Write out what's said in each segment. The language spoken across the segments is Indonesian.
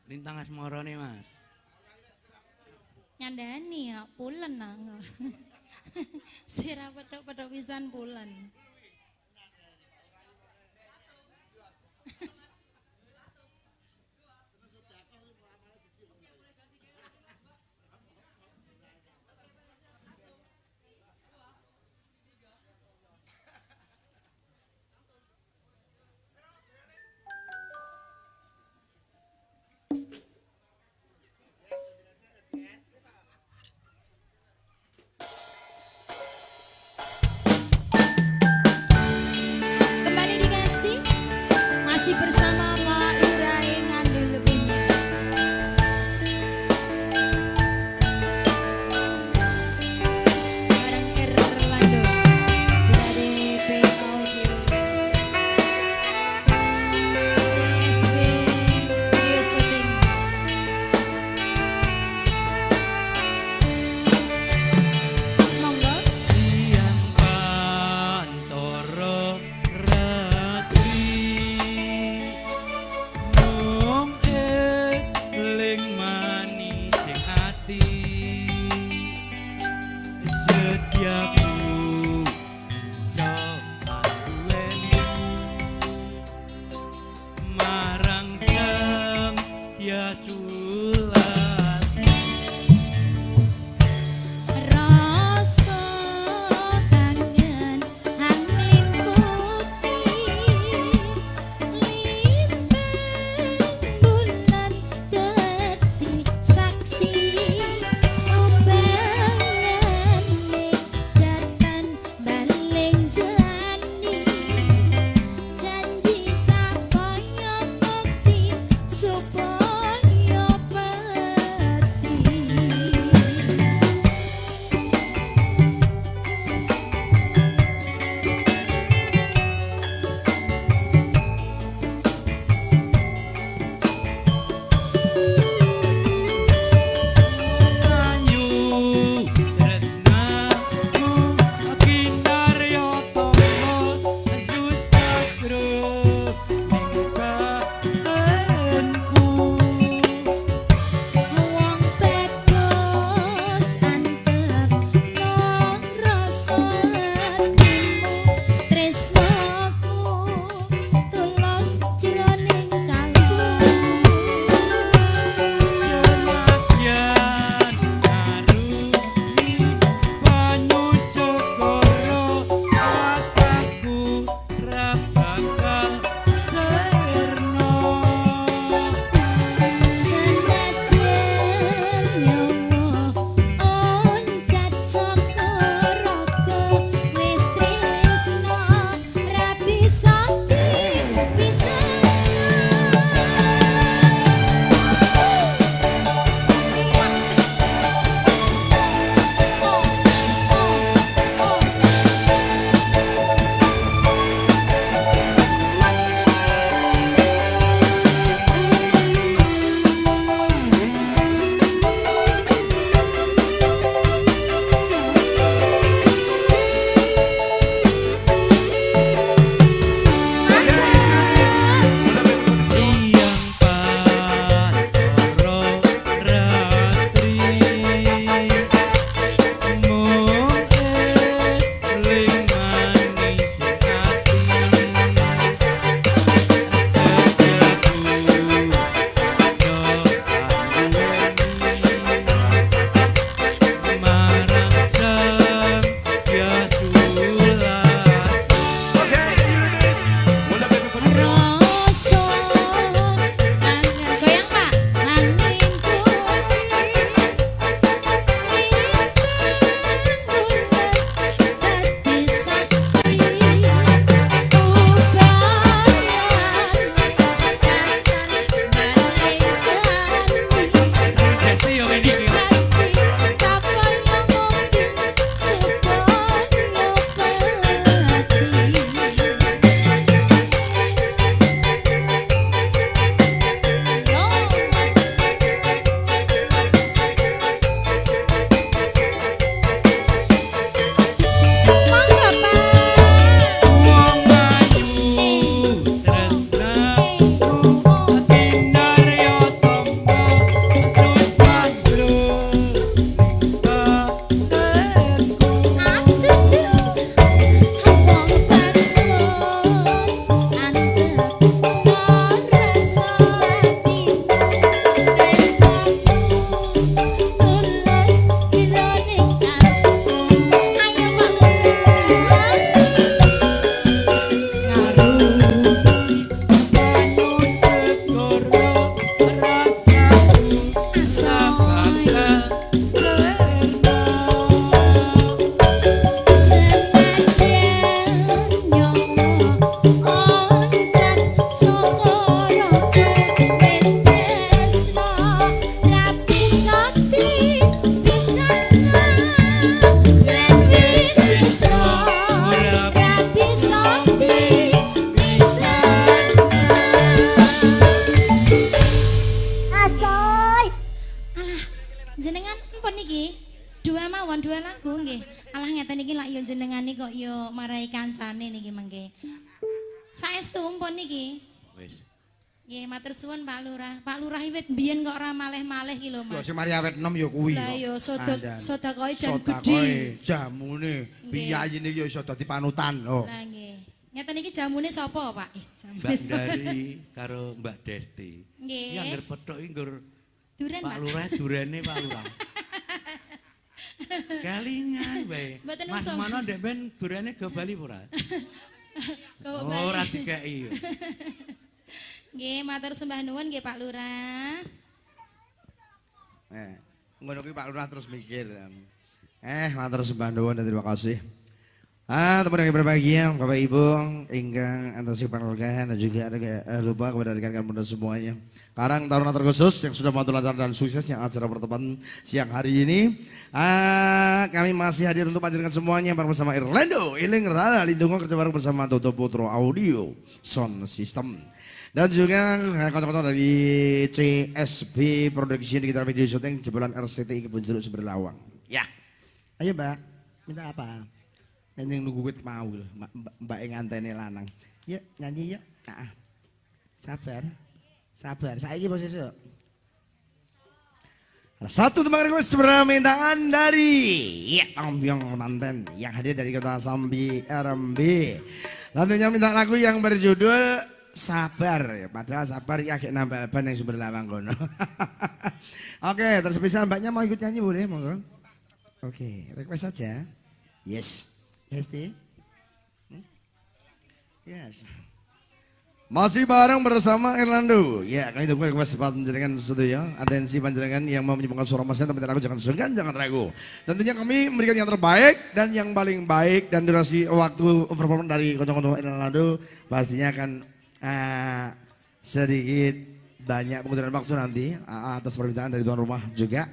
Lintang asmara nih Mas. Nyandani ya pulen nang. Sira pedok pisan pulen. nggih mangke. Saestu pun niki. Wis. Nggih matur suwun Pak Lurah. Pak Lurah wit mbiyen kok ora malih-malih ki lho Ya Mas. sing mari awet enom ya kuwi. Lah ya sedakoe jan Sodakoe gedhe. jamune piyayine ya iso dadi panutan. Oh. Lah nggih. Ngeten iki jamune sapa Pak? Mbak Dari karo Mbak Desti. Nggih. Iki angger pethok iki nggur Duren Pak Pak. Lurah durene Pak Lurah. Kelingan bae. Mboten Mas usah. Mono ndek ben durene go Bali ora? Kok Oh, ora dikeki. Nggih, matur sembah nuwun nggih Pak Lurah. Ngono kuwi Pak Lurah terus mikir. Matur sembah nuwun dan terima kasih. Teman yang berbahagia, Bapak Ibu, ingkang antusias penghargaan dan juga lupa kepada rekan-rekan muda semuanya. Sekarang Taruna terkhusus yang sudah mampu lancar dan suksesnya acara pertemuan siang hari ini. Kami masih hadir untuk panjenengan semuanya bersama Irlando, Iling Rala, Lindungo kerja bareng bersama Toto Putro Audio Sound System. Dan juga kontak-kontak dari CSB Production Digital Video Shooting Jebolan RCTI Kebun Jeruk Seberlawang. Ya, ayo Mbak, minta apa? Yang nunggu wit mau loh, Mbak yang nganteni lanang. Yuk nyanyi yuk. Sabar, sabar. Saya ini posisi. Satu tembang request permintaan dari Ambyong Manten yang hadir dari kota Sambi RMB. Tentunya minta lagu yang berjudul Sabar. Padahal sabar ya kayak nambah ban yang sumber lawang kono. Oke, terspesial Mbaknya mau ikut nyanyi boleh monggo. Oke, request saja. Yes. Hesti? Yes. Masih bareng bersama Irlando. Ya, kami tunggu kesempatan panjenengan studio. Atensi panjenengan yang mau menyumbangkan suara masnya tapi aku jangan sungkan, jangan ragu. Tentunya kami memberikan yang terbaik dan yang paling baik dan durasi waktu performa dari kocok-kocok Irlando pastinya akan sedikit banyak penggunaan waktu nanti atas permintaan dari tuan rumah juga.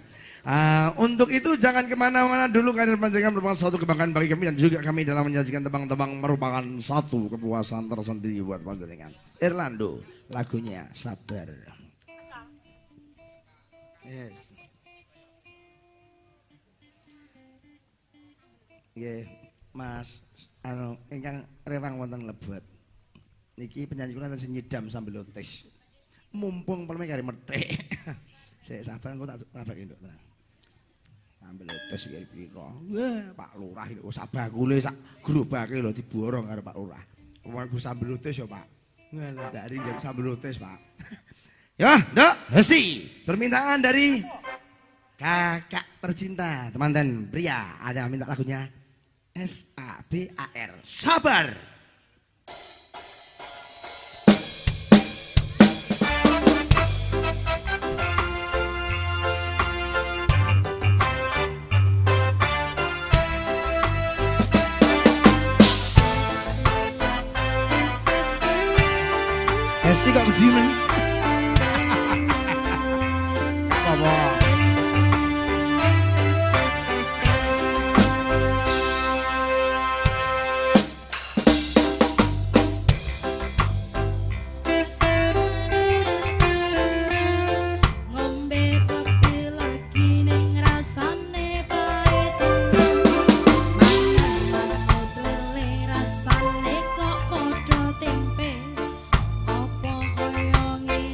Untuk itu jangan kemana-mana dulu karena panjenengan merupakan suatu kebanggaan bagi kami dan juga kami dalam menyajikan tebang-tebang merupakan satu kepuasan tersendiri buat panjenengan. Irlando lagunya Sabar. Yes. Nggih, Mas ingkang rewang wonten lebet. Niki penyanyi kula sing nyidam sambil tes. Mumpung pelme kari methek. Sik sabar engko tak babake nduk tenang. Sambil tes iki pira. Wah, Pak Lurah iki sak bakule sak gerobake lho diborong karo Pak Lurah. Wong sambil tes ya, Pak. Ngono dari jam sambil tes, Pak. Ya, Nduk, Hesti. Permintaan dari kakak tercinta, teman-teman pria. Ada minta lagunya SABAR. Sabar. Hesti kok kediemen? Apa? Rasane kok padha tempe apa kaya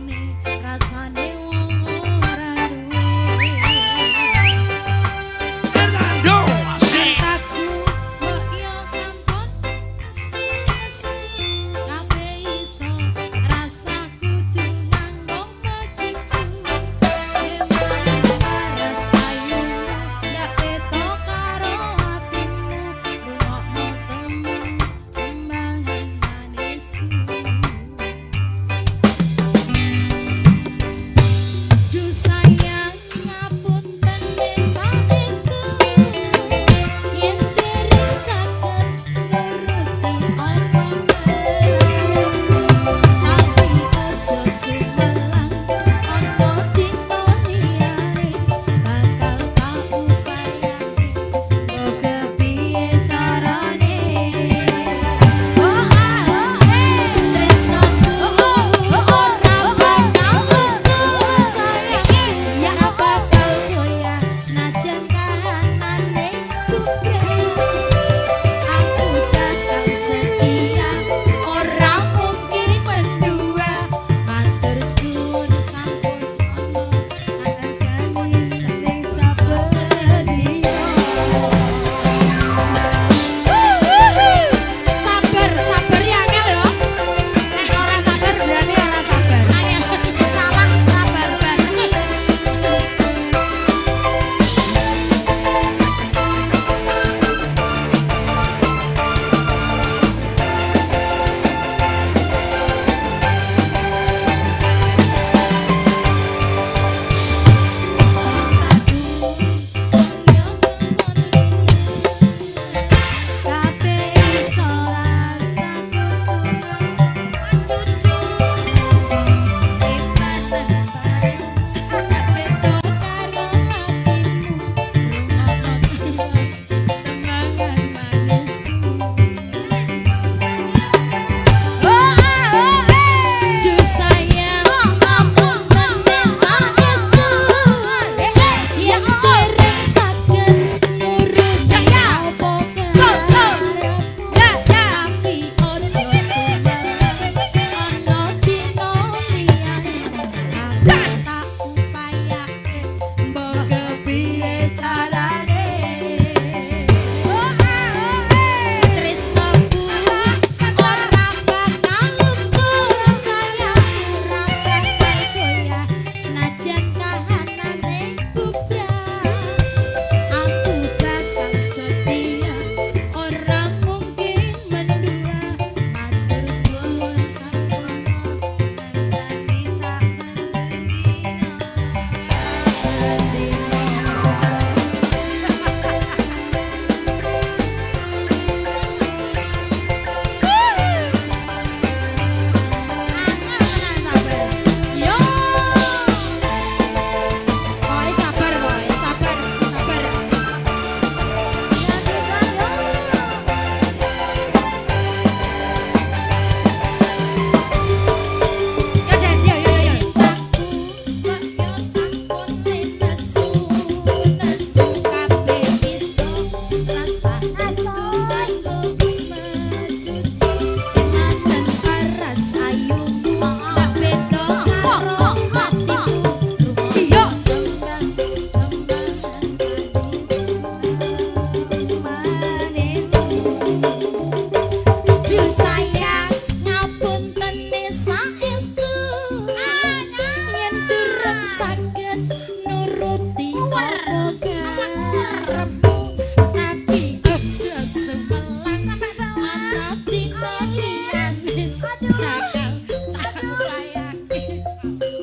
bakal tak bayangke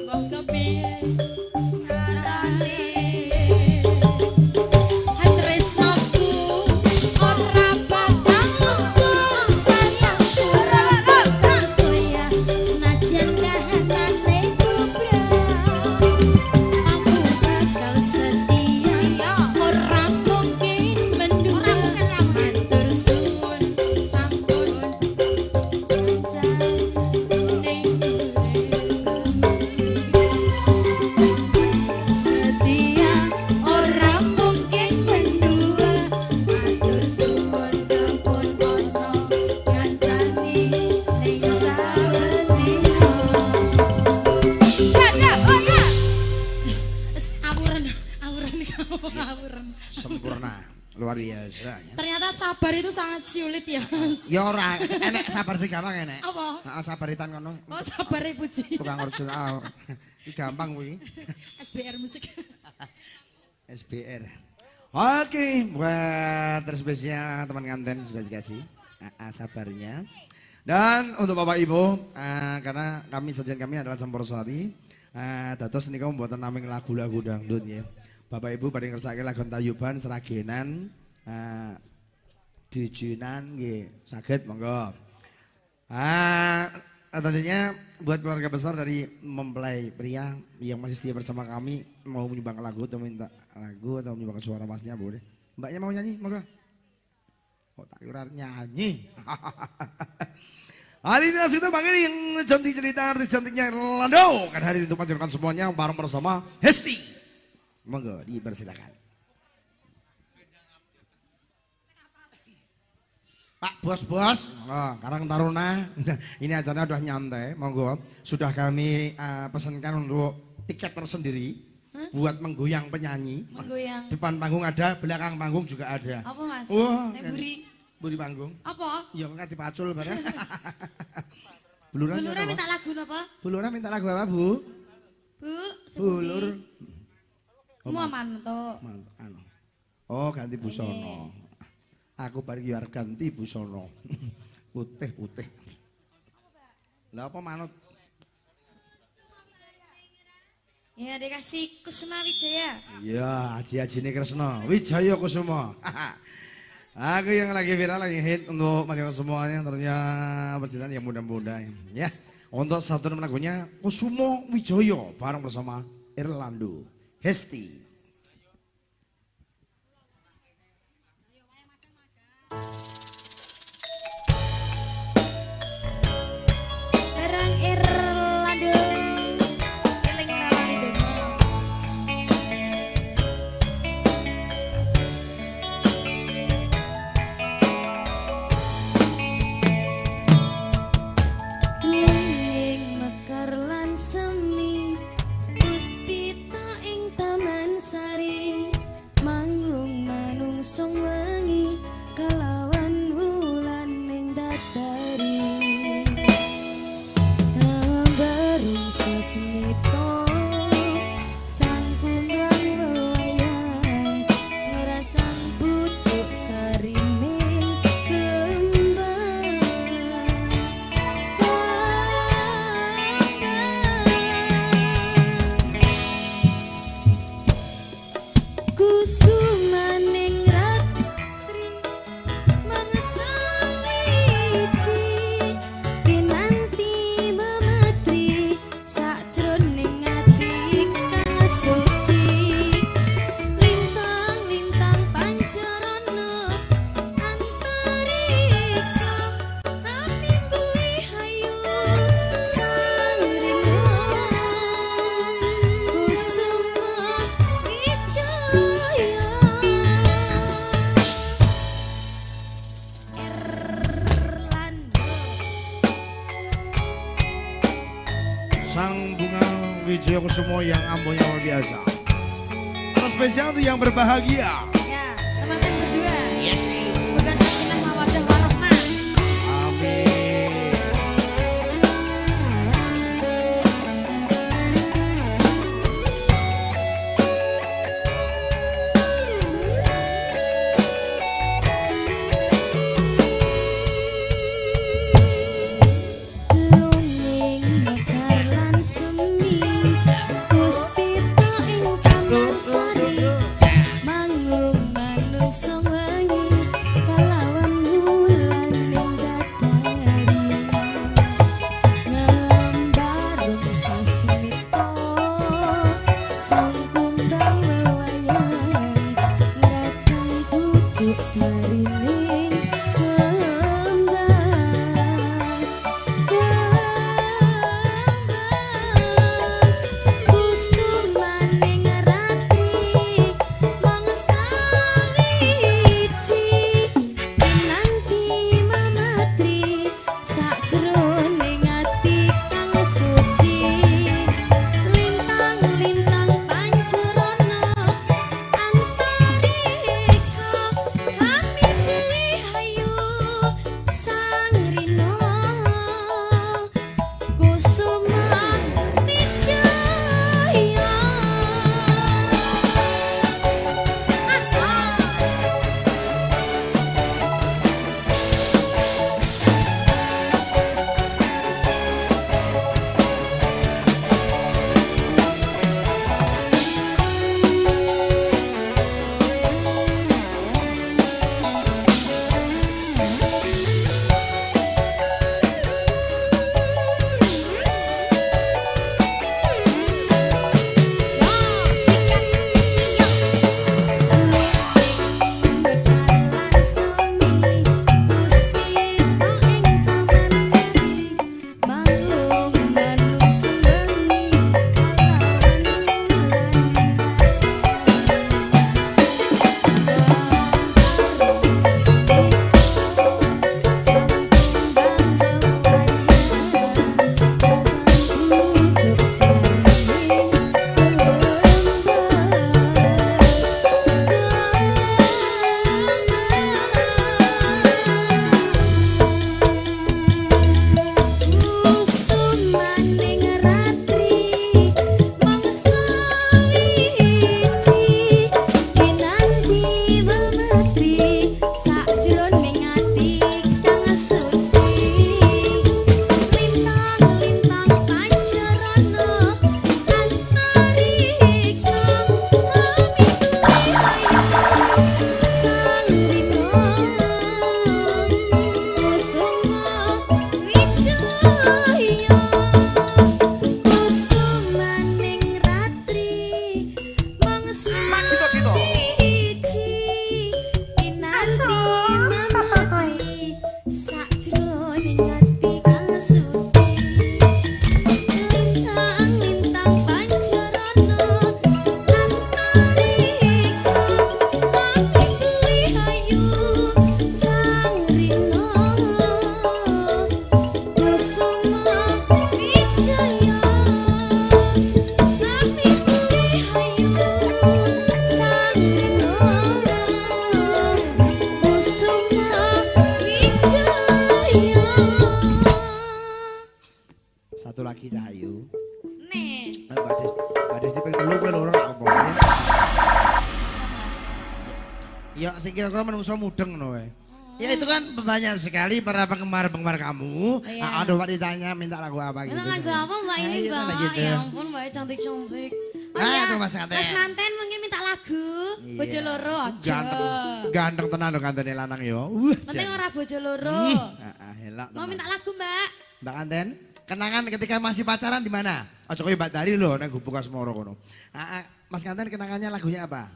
monggo piye carane tresnaku ora bakal mung sayangku ora koyo senajan kahanane kubrah aku bakal setia ora mungkin mendua matur suwun sampun setia ora mungkin mendua matur suwun sampun ono kancane ning sawentina oh ya wis awuran awuran Sempurna, luar biasa. Ya. ternyata sabar itu sangat sulit ya Ya ora, enek sabar sing gampang enek. apa Heeh, sabaritan ngono. oh sabar puji Tukang original. Iki gampang kuwi. SBR musik SBR. Oke, buat terspesial teman kanten sudah dikasih sabarnya. Dan untuk Bapak Ibu, karena sajian kami adalah Campursari, dados nika mboten namung lagu-lagu dangdut ya. Bapak Ibu badhe ngersake lagu tayuban seragenan dijunan nggih saged monggo. Tentunya buat keluarga besar dari mempelai pria yang masih setia bersama kami mau menyumbang lagu atau minta lagu atau menyumbang suara masnya boleh. Mbaknya mau nyanyi monggo. Oh tak kira nyanyi. Hari ini itu panggil yang cantik cerita artis cantiknya Lando. Kan hari ini untuk panjurkan semuanya bareng bersama Hesti. Monggo dipersilakan. Pak bos-bos, Karang Taruna, ini acaranya udah nyantai, monggo. Sudah kami pesankan untuk tiket tersendiri buat menggoyang penyanyi. menggoyang Depan panggung ada, belakang panggung juga ada. apa mas Wah, buri panggung. apa Ya kan dipacul bareng. Buluran minta lagu apa Buluran minta lagu apa, Bu? Bulur. mau mantuk Anu. Oh, ganti busono. Aku bari biar ganti busono. Putih-putih. Lah apa manut? ya dikasih Kusuma Wijaya Ya, haji-hajine Kresna. Wijaya Kusuma. Aku yang lagi viral, lagi hit untuk masyarakat semuanya. Tentunya percintaan yang mudah-mudah. Ya, untuk satu lagunya Kusuma Wijaya bareng bersama Irlando Hesti. barang Irlando eling ora lali donya ning mekar lan semi puspita ing taman sari manggung manungsung wengi kalawan wulan ning datari barung sesmito sang kumbang wayang ngerasan pucuk sarining kembang kusumaning ratri menesang wiji pinanti memetri sakjroning ati kang suci lintang-lintang pancarana antariksa amimbuhi hayu sang rimbuan kusuma wijaya Irlando Sang bunga Wijaya Kusuma yang ampuhnya luar biasa. Terus spesial untuk yang berbahagia. ya teman-teman berdua semoga sakinah mawaddah warahmah Amin. lunga Satu lagi Cahayu. Nih. Mbak Desti pengen telu kowe loro apa ya? Mas. Ya sing kira-kira menungso mudeng ngono wae. Ya itu kan banyak sekali para penggemar-penggemar kamu. Iya. Ada wanitanya minta lagu apa gitu. Minta lagu apa Mbak ini Iya, Mbak? gitu. Ya ampun Mbak cantik-cantik. Oh Nah, iya, itu Mas Nganten. Mas Nganten mungkin minta lagu. Iya. Bojo loro aja. Ganteng tenan lho kantene lanang yo. Penting ora bojo loro. Helak. Mau minta lagu Mbak? Mbak Kanten, kenangan ketika masih pacaran di mana? Ojo koyo Mbak Dari lho nek Gubuk Asmoro kono. Mas Kanten kenangannya lagunya apa?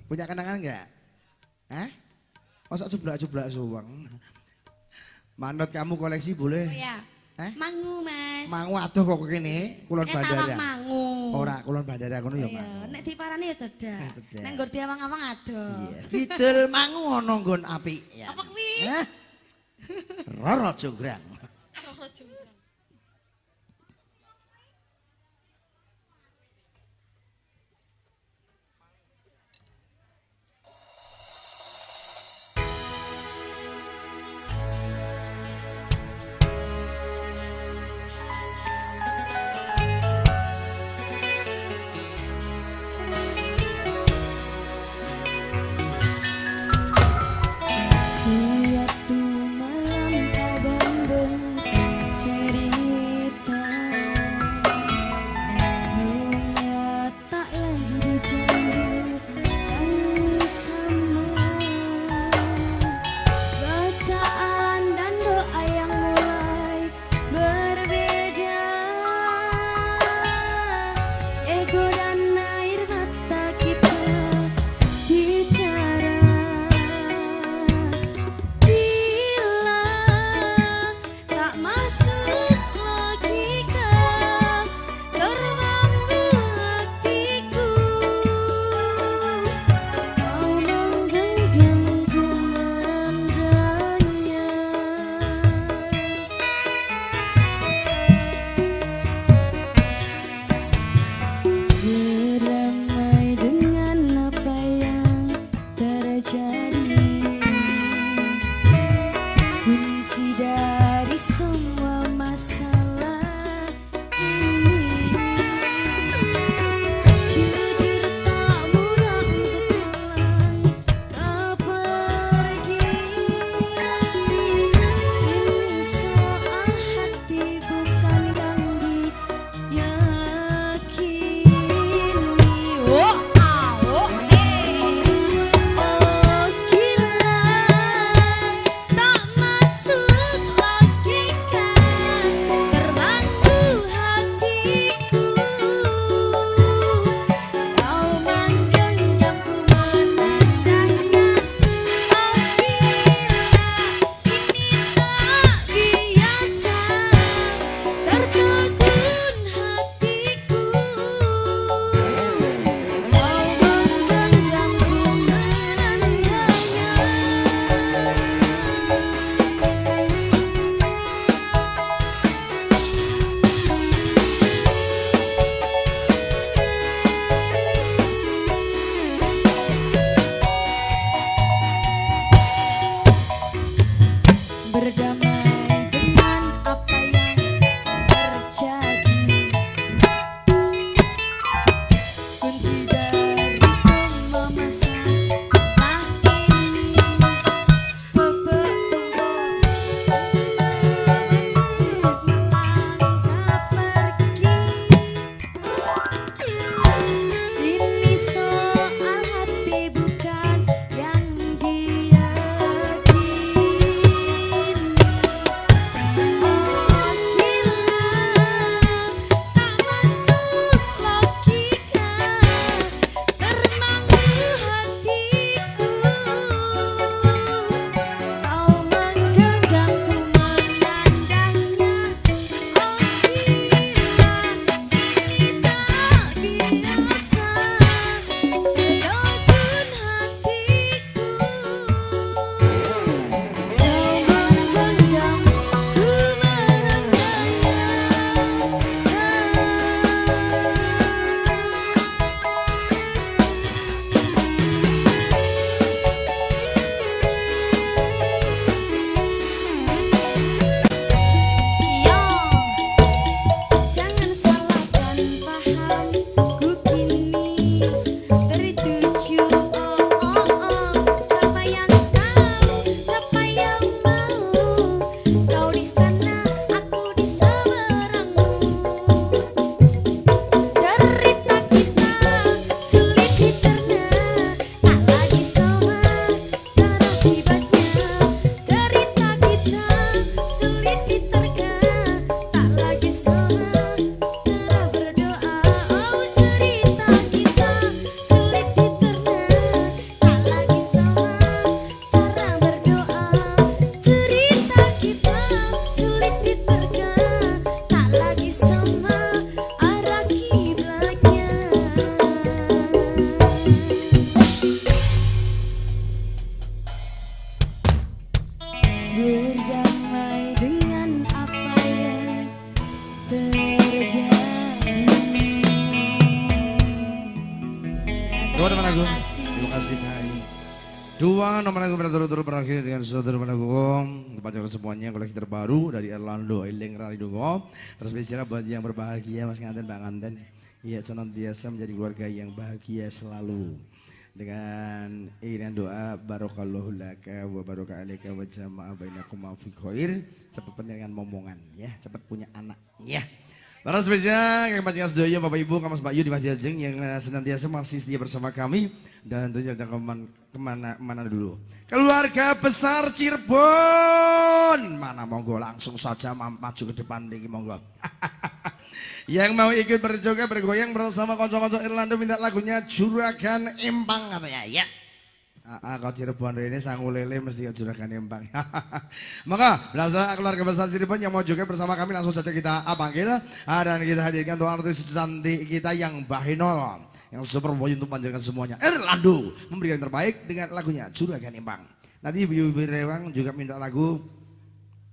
Punya kenangan enggak? Hah? Masa cublak-cublak suweng. Manut kamu koleksi boleh? Oh ya. Mangu Mas. Mangu adoh kok kene, Kulon Bandara. Tawang Mangu. Ora, Kulon Bandara kono ya Iya, Mangu. nek diparani ya cedak. Cedak. Nek nggur diawang-awang adoh. Iya. Kidul Mangu ana nggon apik. Apa kuwi? Hah? Roro Jonggrang. Suatu malam kadang bercerita Dua nomor lagu. kasih. Terima kasih sayang. Dua nomor lagu berturut-turut berakhir dengan saudara lagu kepada semuanya koleksi terbaru dari Erlando Ileng Ralidungo. Terus spesial buat yang berbahagia Mas Nganten Bang Nganten. Iya senantiasa menjadi keluarga yang bahagia selalu. Dengan irian doa barokallahu laka wa barokah alaika wa jama'a bainakum fi khair. Cepat pendengar momongan ya, cepat punya anak ya. Para spesial yang panjang sedoyo Bapak Ibu Kamas Mbak Yu di Mas Jajeng yang senantiasa masih setia bersama kami dan tentunya jangan kemana dulu. Keluarga besar Cirebon mana monggo langsung saja maju ke depan nih monggo. Yang mau ikut berjoget bergoyang bersama konco-konco Irlando minta lagunya Juragan Empang katanya ya. Kau Cirebon ini sangu lele mesti Juragan Empang. Maka berasa keluarga besar Cirebon yang mau joget bersama kami langsung saja kita panggil dan kita hadirkan tuan artis cantik kita yang Bahinol yang super boy untuk panjangkan semuanya. Irlando memberikan yang terbaik dengan lagunya Juragan Empang. Nanti Ibu Rewang juga minta lagu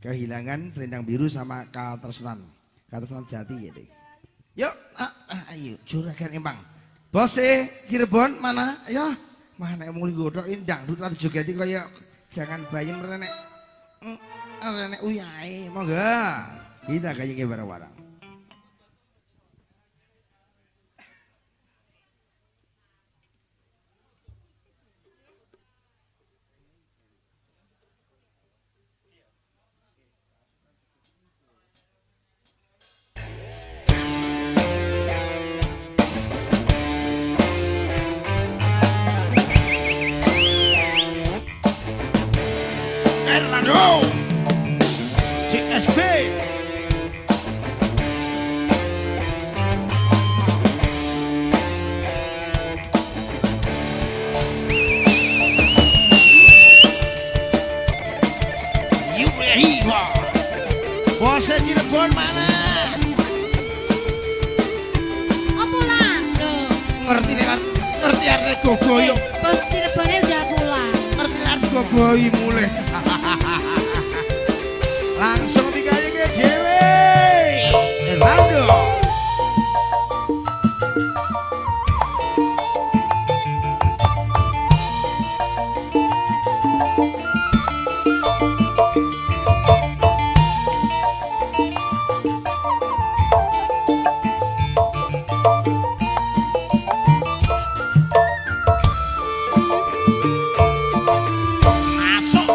Kehilangan Selendang Biru sama Katresnan Jati ya deh. Yuk, ayo Juragan Empang. Bos Cirebon mana? Ayo. Mana yang mulai godok indang dulu nanti juga kayak jangan bayang renek uyai monggo kita kayaknya bareng-bareng. Erlando CSP Yuhiwa Bos Cirebon mana? Oh pulang. Loh. Ngerti nih kan? Ngerti arti gogoyo. Bos Cirebonnya udah pulang. Ngerti arti gogoyo mulai. Langsung dikaya ke dewe Erlando masuk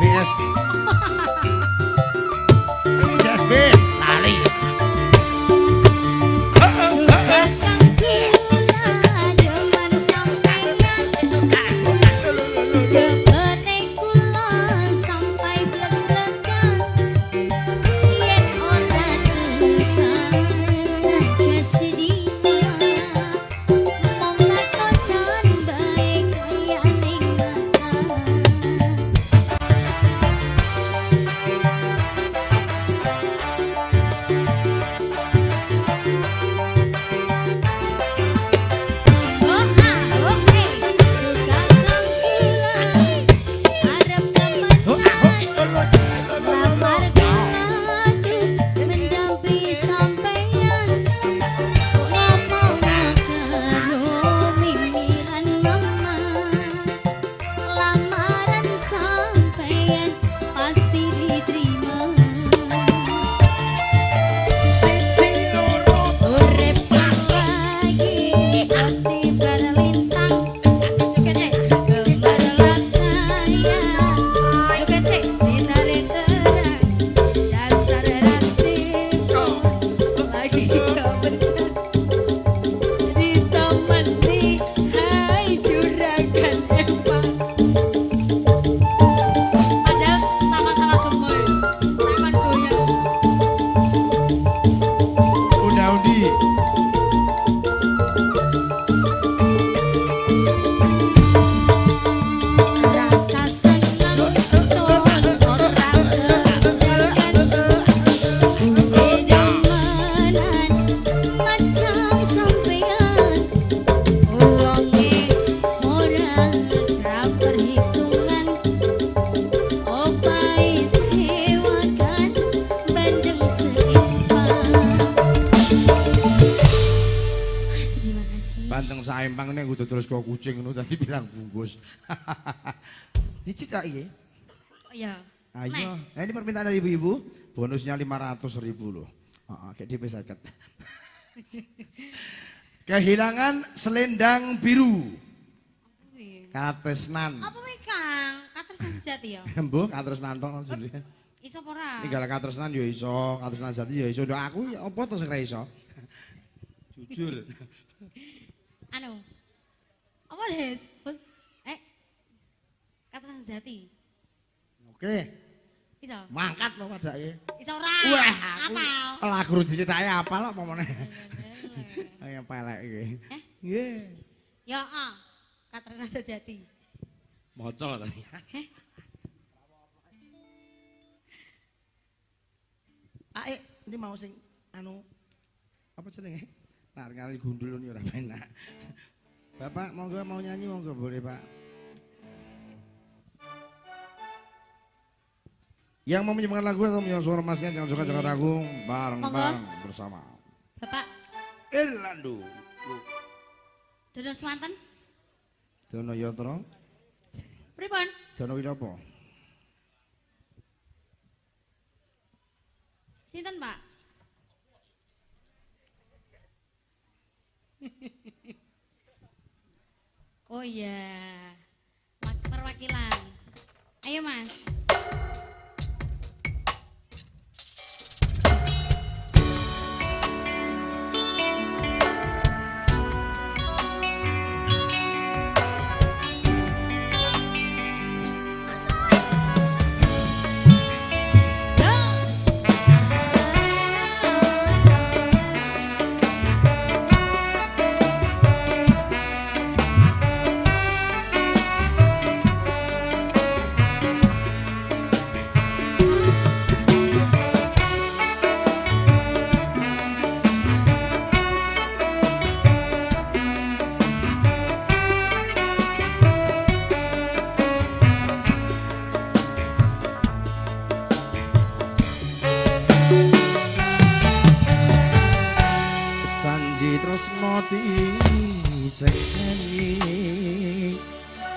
CSBS. CSB lali. Saempang nek kudu terus kok kucing ngono dadi pirang bungkus. Dicithak iki. Oh iya. Ayo, nah, ini permintaan dari ibu-ibu, bonusnya 500.000 loh. Kayak DP 50. Kehilangan selendang biru. Katresnan. Apa kuwi, Kang? Katresnan sejati ya? Mbok katresnan tok jenenge. Iso apa ora? Tinggal katresnan ya iso, katresnan sejati ya iso. Ndok aku ya apa to sing ra iso? Jujur. Anu. Apa Des? Katresnan sejati. Oke. Iso. Mangkat lo padake. Iso ora? Wah, apa? Lagu dicithake apal kok pomone. Ayo pelek iki. Nggih. Ya, Katresnan sejati. Maca to. Ini mau sing anu apa jenenge? Ngarep gundul ini ora penak. Bapak monggo mau nyanyi monggo boleh, Pak. Yang mau menyanyikan lagu atau menyanyikan suara masnya jangan suka jangan ragu bareng-bareng bersama. Bapak Irlandu. Dono Swanten. Dono Yotro. Pripun? Dono Widopo. Sinten, Pak? Oh iya. Perwakilan. Ayo, Mas.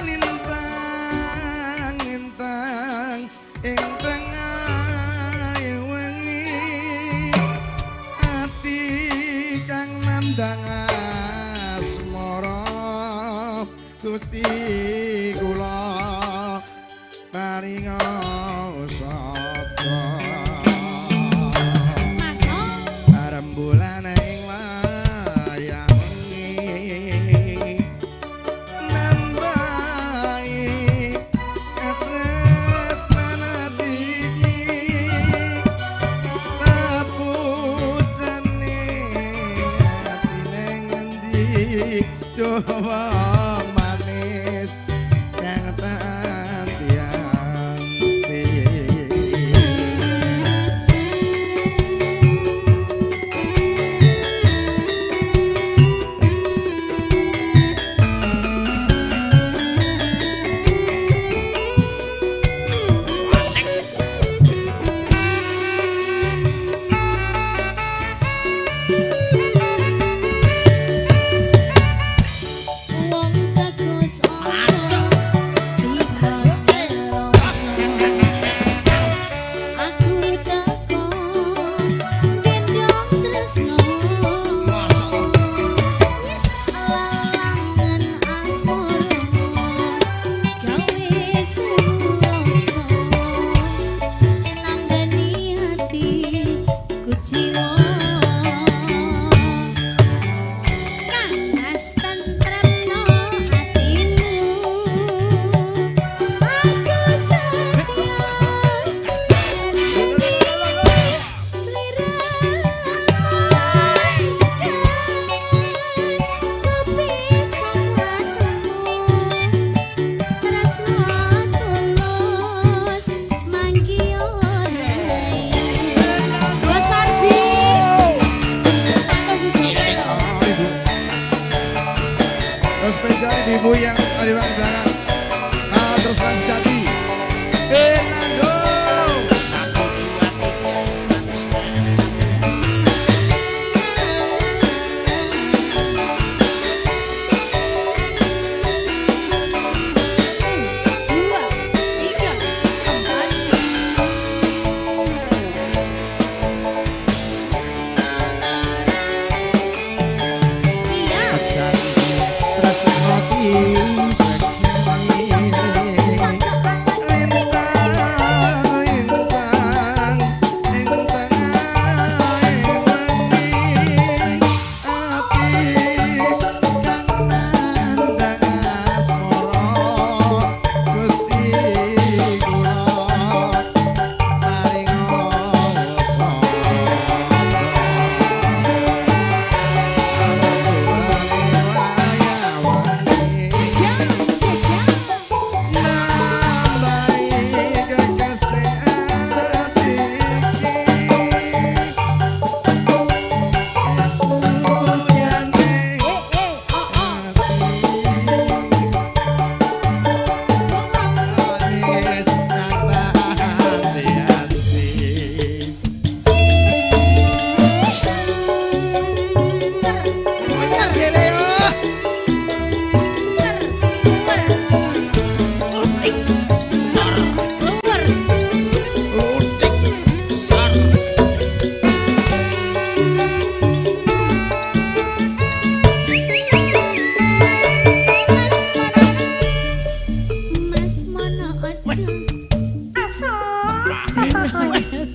Lintang-lintang ing tengah wengi ati kang nandang asmara Gusti kula paringa sapa rembulan ing wayah wengi nambahi tresnan atine papujane atine ngendi coba manis yang tak tiang-tiang. Spesial ibu yang ada di belakang. Terus lanjut jadi. Nando.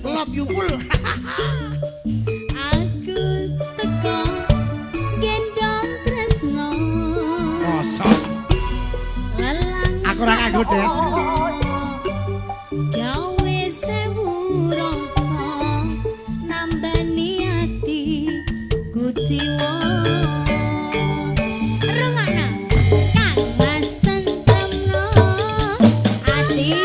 Love you full. Aku teko gendong tresno. Mosok. Lelang. Aku ora nganggo, Des. Gawe sewu rasa nambani ati kuciwa. Rungokna. Kang Mas tentremno ati.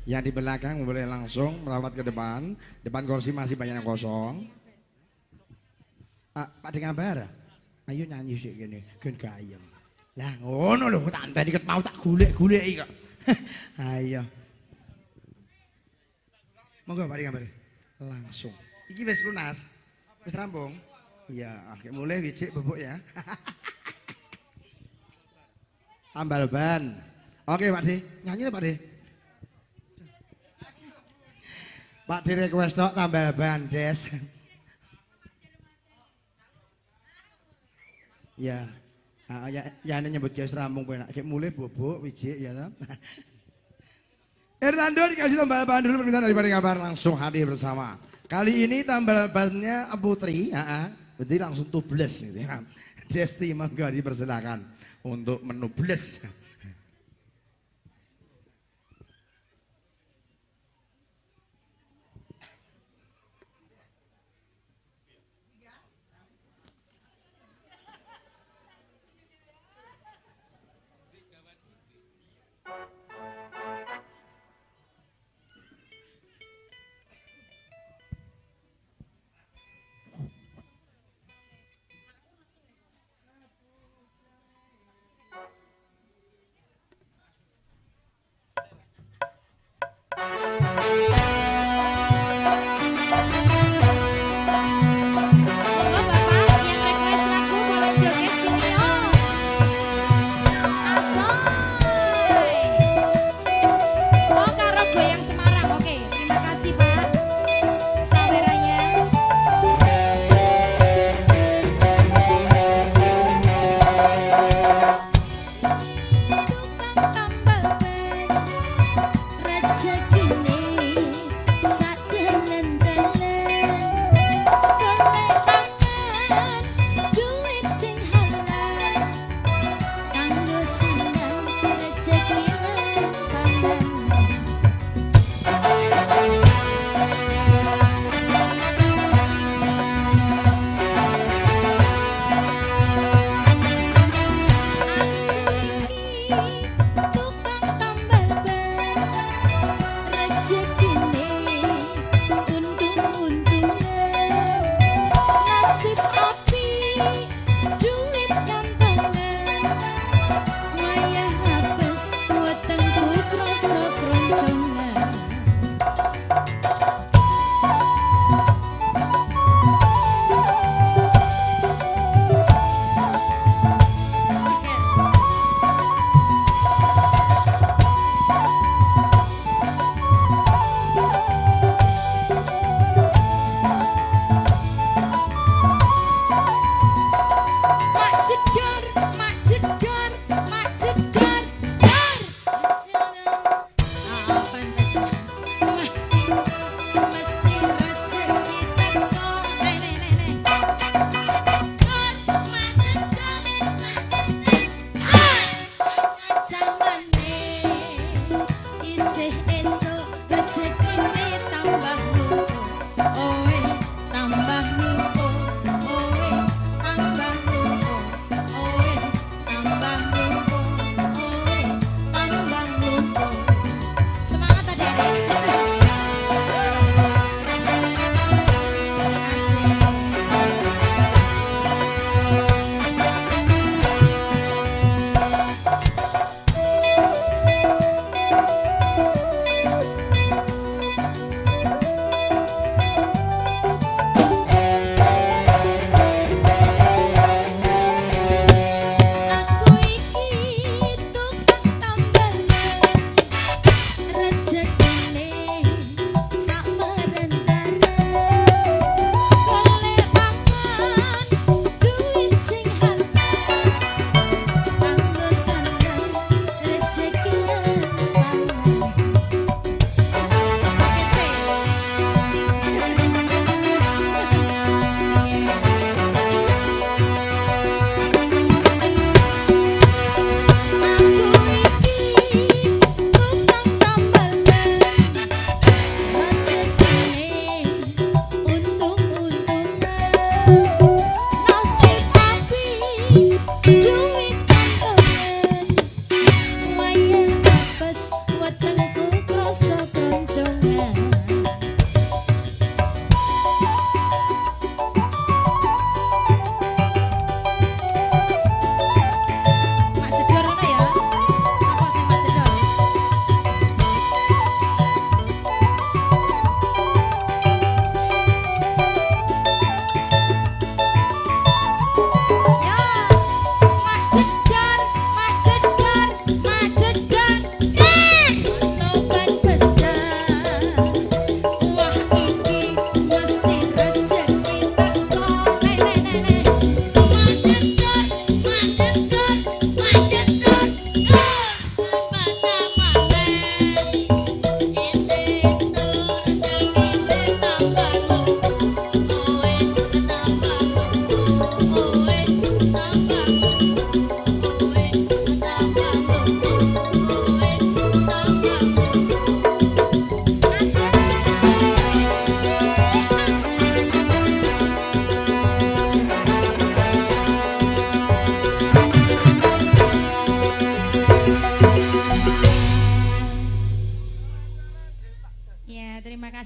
Yang di belakang boleh langsung merawat ke depan. Depan kursi masih banyak yang kosong. Pak Dengabar, ayo nyanyi sih gini, kan gayeng. Lah ngono lho tak anteni ket mau tak golek-goleki kok. Ayo. Monggo mari gambar. Langsung. Iki wis lunas. Wis rampung. Iya, oke mulai wijik bubuk ya. Tambal ban. Oke Pak De, nyanyi Pak De. Pak De request tok tambal ban, Des. Ya. Ya ini nyebut guys rampung penak. Kayak mulai bubuk wijik ya toh. Erlando dikasih tambal ban dulu permintaan dari Kabar langsung hadir bersama. Kali ini tambal bannya Putri, berarti langsung tubles gitu ya. Desti monggo dipersilakan untuk menubles.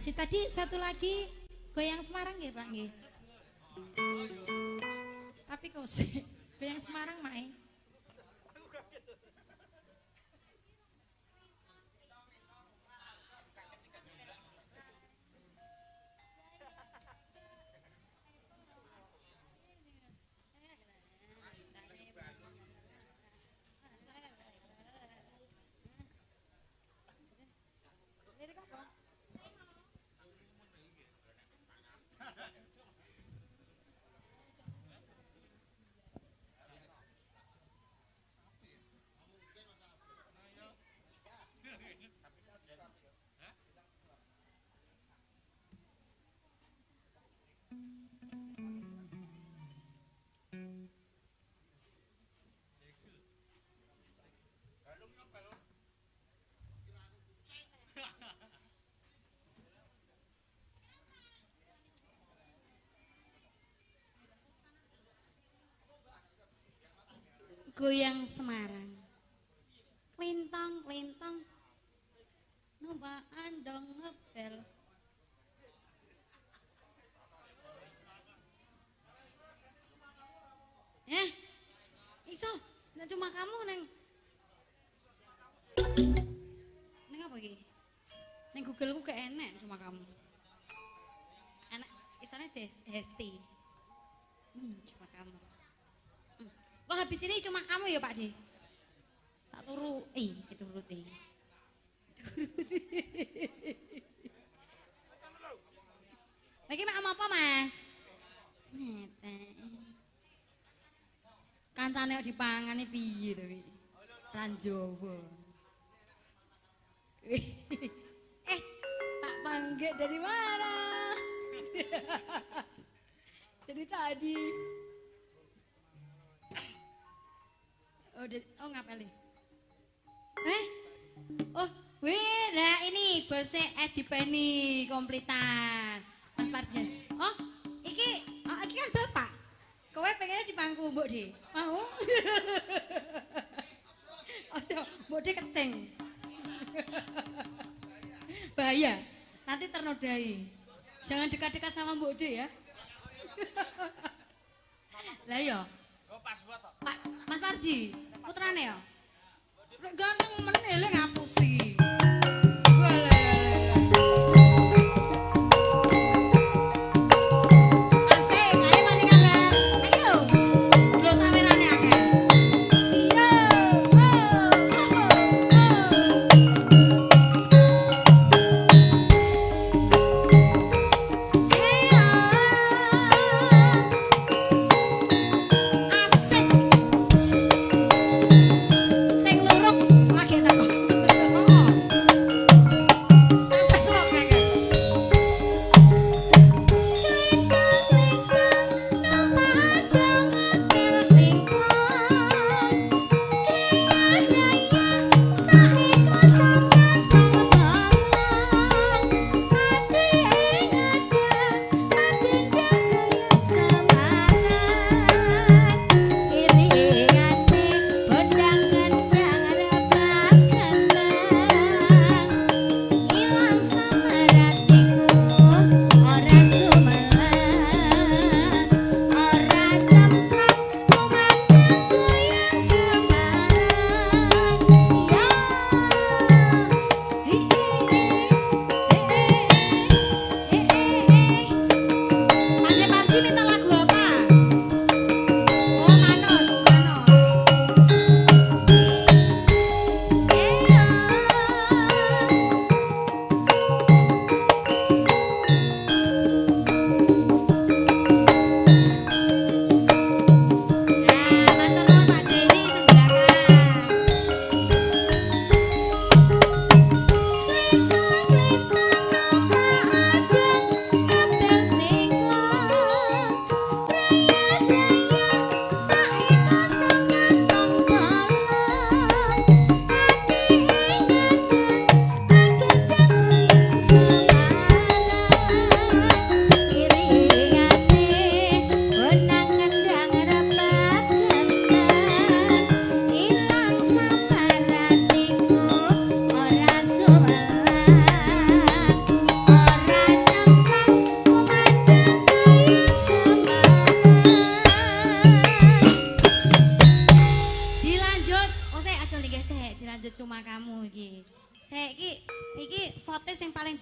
kasih. Tadi satu lagi goyang Semarang ya Pak nggih. Tapi kok sih goyang Semarang mae. Goyang Semarang. Klintong, klintong. Numpaan dong ngebel. Iso, nggak cuma kamu neng. Neng apa lagi? Neng Google ku gak enak cuma kamu. Enak, isane Hesti. Cuma kamu. Wah habis ini cuma kamu ya Pak De. Tak turu, dituruti. Lagi mak apa Mas? Kancane dipangane piye to iki? Ranjowo. Pak Pangge dari mana? Dari tadi. Oh ngapel. Oh, wih, nah ini bosnya Edi Penny komplitan. Mas Parjan. Oh, iki kan bapak. Kowe pengennya di pangku Mbok De. Mau? Ojo, Mbok De keceng. Bahaya. Nanti ternodai. Jangan dekat-dekat sama Mbok De ya. Lah ya. Pak Mas Parji, putrane ya. Rek ganteng meneh lek ngapusi.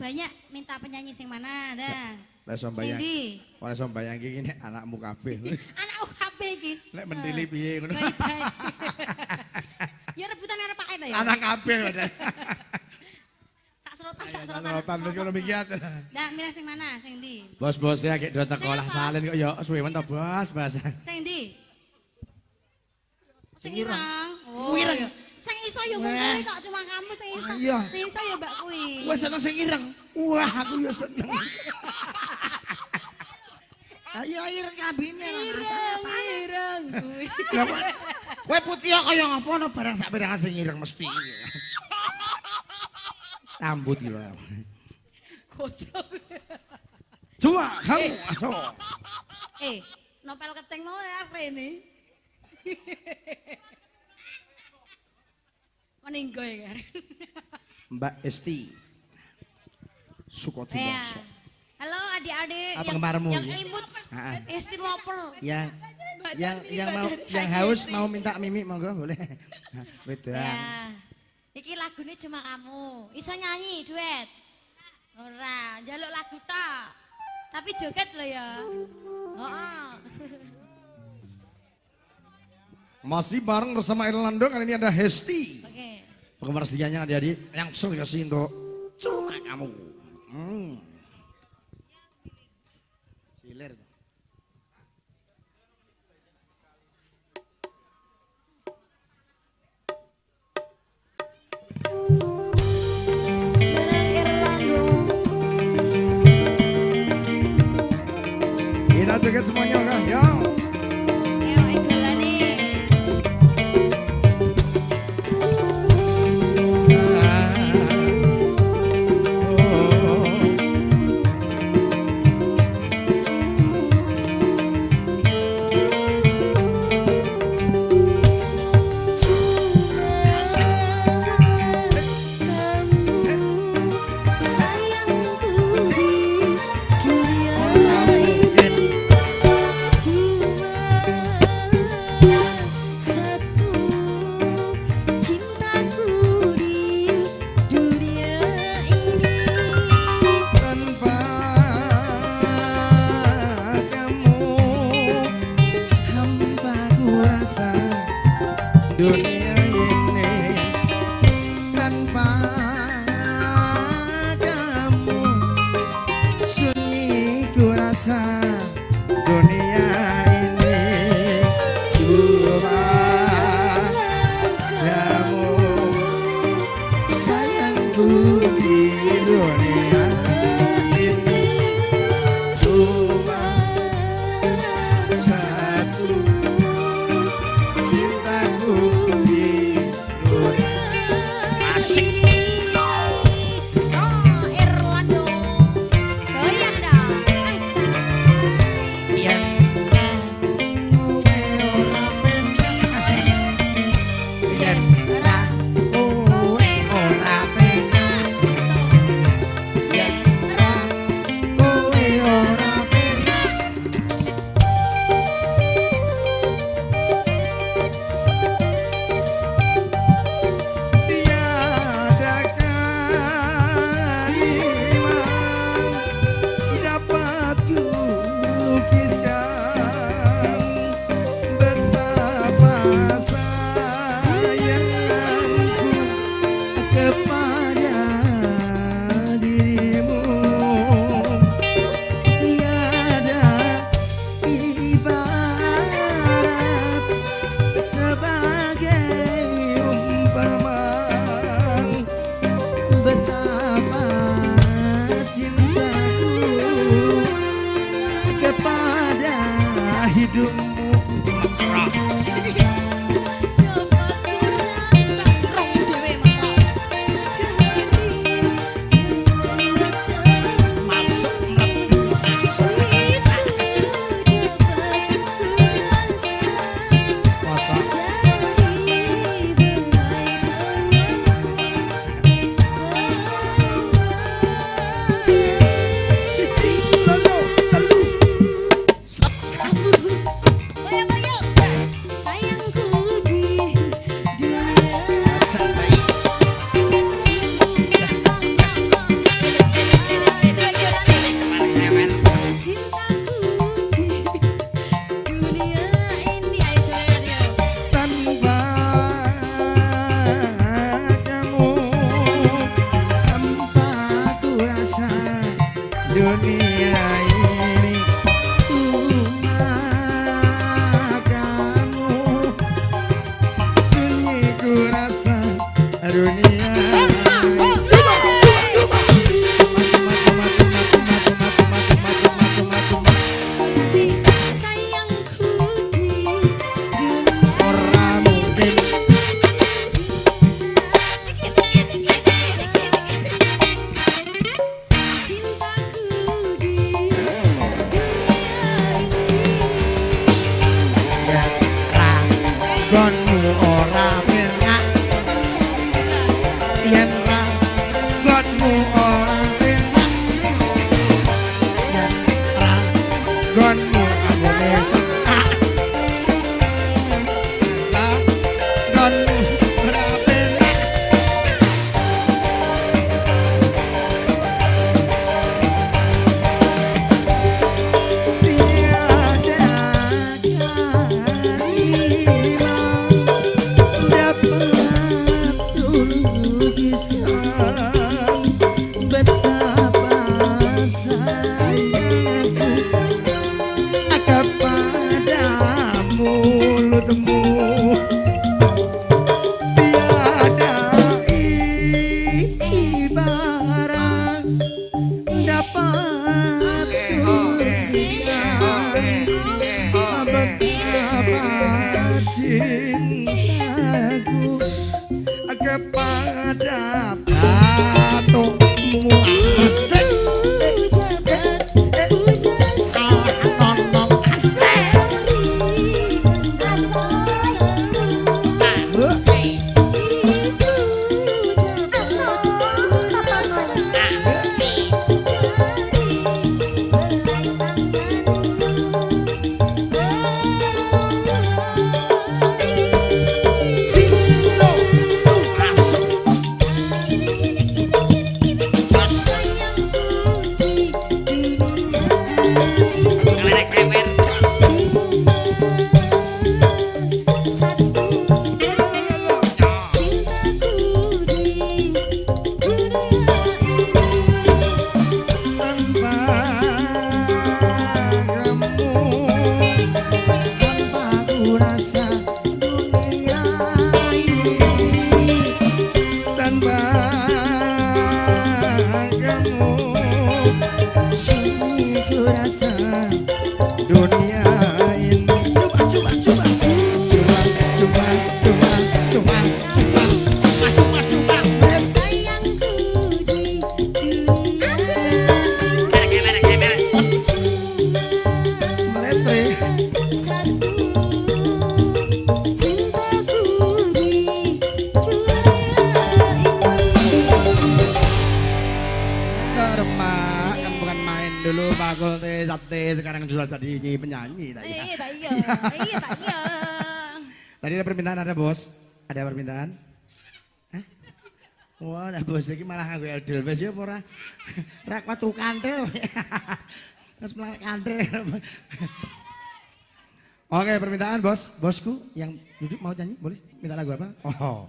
banyak minta penyanyi sing mana dah. Lah sombayang. Sing ndi? Ora sombayang iki nek anakmu kabeh. Anakku kabeh iki. Nek mendili piye ngono. Baik-baik. Ya rebutan karo Pak Eno ya. Anak kabeh padahal. Sak serotan, Ayo, sak serotan. serotan wis ngono mikiat. Dah milih sing mana? Sing ndi? Bos-bos ya kayak do tekolah Sing apa? salin kok ya suwemen to bos, Bos. Sing ndi? Sing Sing ireng. ireng. Oh, Ireng. iya. Sing iso ya mung kowe kok cuma kamu sing iso. Iya. Sing iso ya Mbak kuwi. Wah seneng sing ireng. Wah aku ya seneng. Ayo ireng kabine lah masalah. Ireng kuwi. Lah kowe putih kaya ngapa ono barang sak pirangan sing ireng mesti. Rambut iki lho. Kocok. Coba kamu aso. Nopel keceng mau ya rene. Meninggo ya kan. Mbak Esti. Sukoti Ya. Bangsa. Halo adik-adik Apa kemarinmu yang ya? imut Ah. Esti loper. Yang mau yang haus mau minta mimi monggo boleh. Beda. Ya. Iki lagune cuma kamu. Iso nyanyi duet. Ora, njaluk lagu tok. Tapi joget lo ya. Heeh. Masih bareng bersama Irlando, kali ini ada Hesti. Oke. Penggemar setianya adik-adik yang sering kasih untuk cuma kamu. Siler. Kita joget semuanya kan, yo. Ayo idolane. Tanpa kamu hampa ku rasa dunia ini. Tanpa kamu sunyi ku rasa dunia ini. Cuma kamu sayangku di dunia ini. Cuma satu cintaku di dunia. Asik. Oh, Irlando. Goyang dong. Asik. Yang kowe ora penak. Yang kowe ora penak. Yang kowe ora penak. Tiada kalimat dapat ku lukiskan betapa sayangku kepada dirimu. Tiada ibarat sebagai umpama betapa cintaku kepada hidupmu. Masuk masa siji loro telu Sayangku gonmu ora penak yen ra gonmu ora penak yen ra gonmu anggone sekak ra gonmu ora penak cintaku kepada patukmu asik dunia ini coba sayangku di dunia meletre satu cintaku di dunia Norma kan bukan main dulu fakultas sate sekarang sudah jadi penyanyi tadi. iya tak iya Tadi ada permintaan ada bos? Ada permintaan? Hah? Wah, ada bos lagi malah aku Edelweiss ya ora. Rak watu kantil. Terus melarik kantil. Oke, permintaan bos, bosku yang duduk mau nyanyi, boleh? Minta lagu apa? Oh.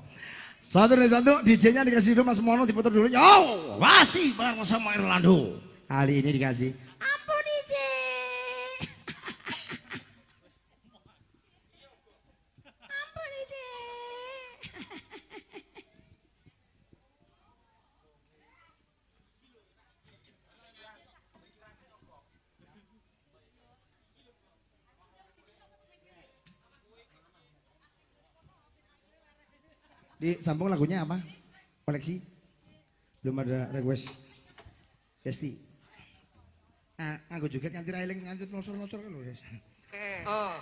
Satu dari satu, DJ-nya dikasih dulu Mas Mono diputar dulu. Yo, masih bareng sama Irlando. Kali ini dikasih. Ampun DJ. Ampun DJ. Di sambung lagunya apa? Koleksi? Belum ada request. Desti. Nah, aku juga nganti railing nganti nosor-nosor kan lho, guys. Oh.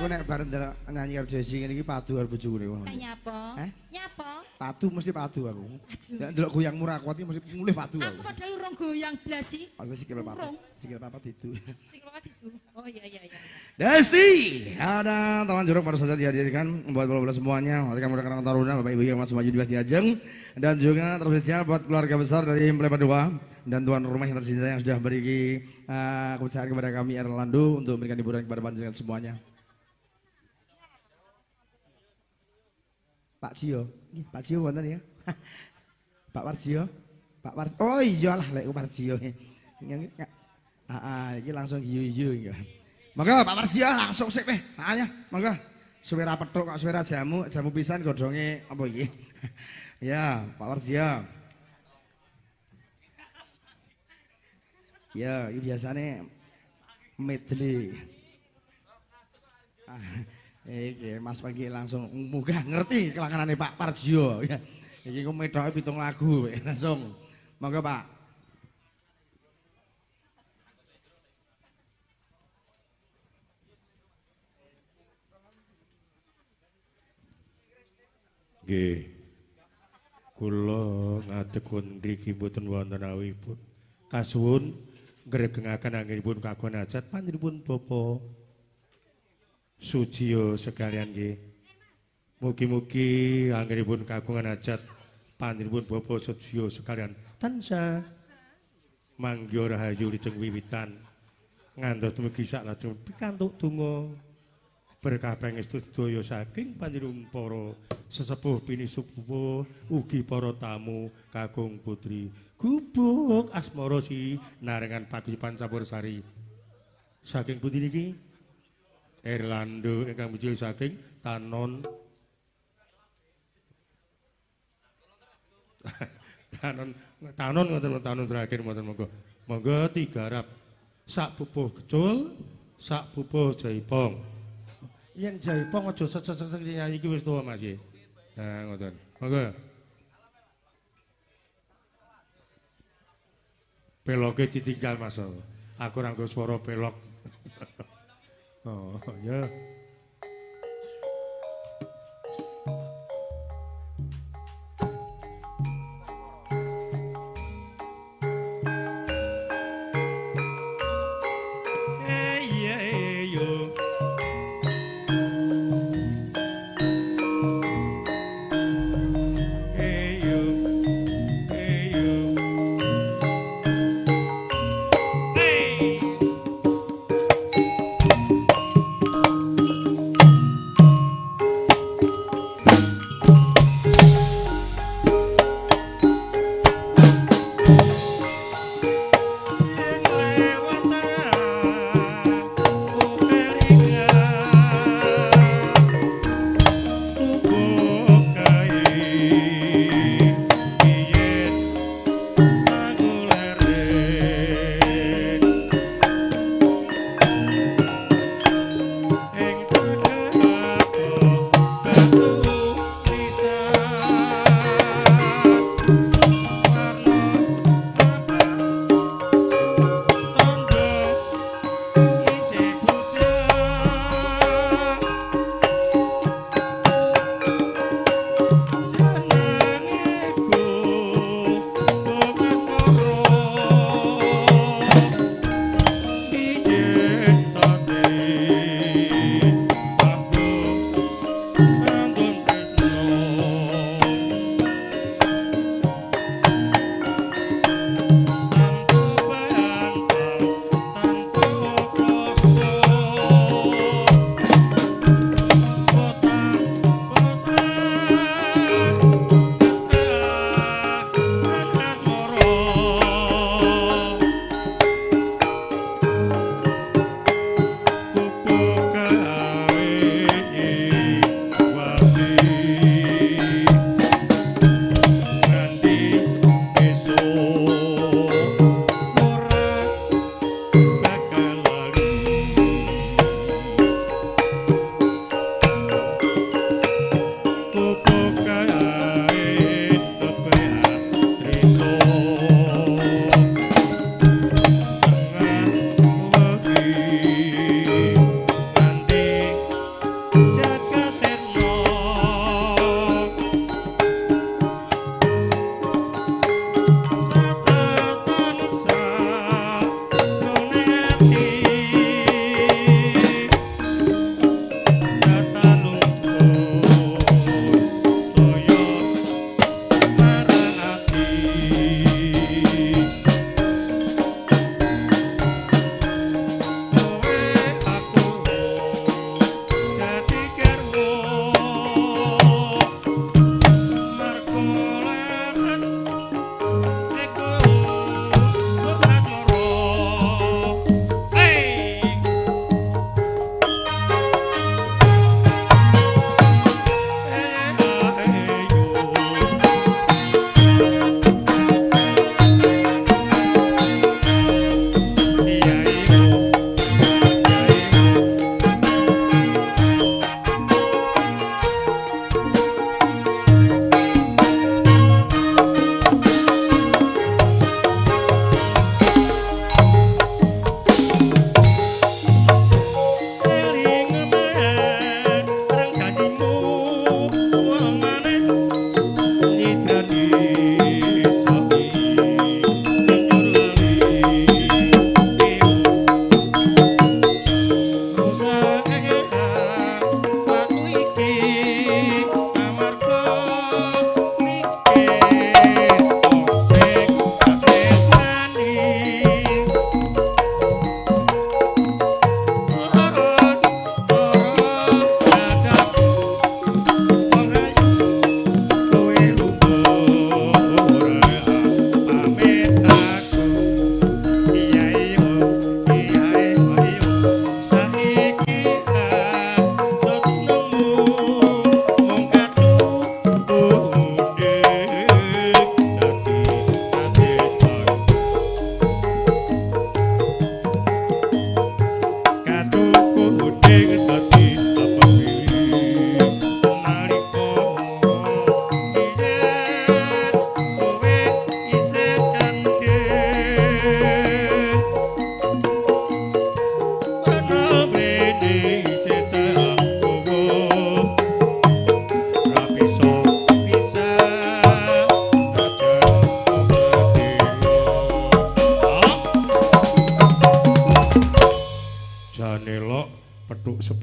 Aku nek bareng ndelok nyanyi karo Desi ngene iki padu karo bojone ngono. Nyapa? Hah? Nyapa? Padu mesti padu aku. Nek ndelok goyang murah kuat iki mesti mulih padu Aku aku. padahal urung goyang blas sih. Aku sikil papat. Urung. Sikil papat itu. Sing lewat itu. Oh iya iya iya. Desti, ada taman jeruk baru saja dihadirkan buat bola-bola semuanya. Mereka muda karang taruna, Bapak Ibu yang masih maju di Ajeng, dan juga terusnya buat keluarga besar dari Mempelai Padua dan tuan rumah yang tercinta yang sudah beri kepercayaan kepada kami Erlando untuk memberikan hiburan kepada panjenengan semuanya. Pak Cio wonten ya. Pak Warjio, oh iyalah lek Warjio. Iki langsung hiu-hiu ya. Monggo Pak Warjio langsung sik weh. Ayo, monggo. Suwe ra pethuk kok suwe ra jamu pisan godhonge apa iki? Ya, Pak Warjio. Ya, iki biasane medley. Iki Mas Pagi langsung munggah ngerti kelanganane Pak Warjio ya. Iki ku medoke 7 lagu langsung. Monggo Pak. Nggih. Kula ngadeg mriki mboten wonten awipun. Kasuwun ngregengaken anggenipun kagungan hajat panjenenganipun Bapa Sujiyo sekalian nggih. Mugi-mugi anggenipun kagungan hajat panjenenganipun Bapa Sujiyo sekalian tansah manggya rahayu lijeng wiwitan ngantos dumugi sak lajeng pikantuk donga berkah pangestu sedaya saking panjenengan para sesepuh pinisupuh ugi para tamu kakung putri gubuk asmara si narengan paguyuban campursari saking pundi niki Erlando ingkang muji saking Tanon Tanon ngoten tanon terakhir ngoten monggo tigarap sak pupuh kecul sak pupuh jaipong. Yen jaipong aja sesek-sesek nyanyi iki wis tuwa Mas nggih. Nah ngoten. Monggo. Peloke ditinggal Mas. Aku ora nggo swara pelok. Oh ya.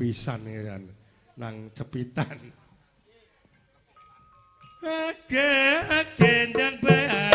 pisan ya kan nang cepitan ake ndang bae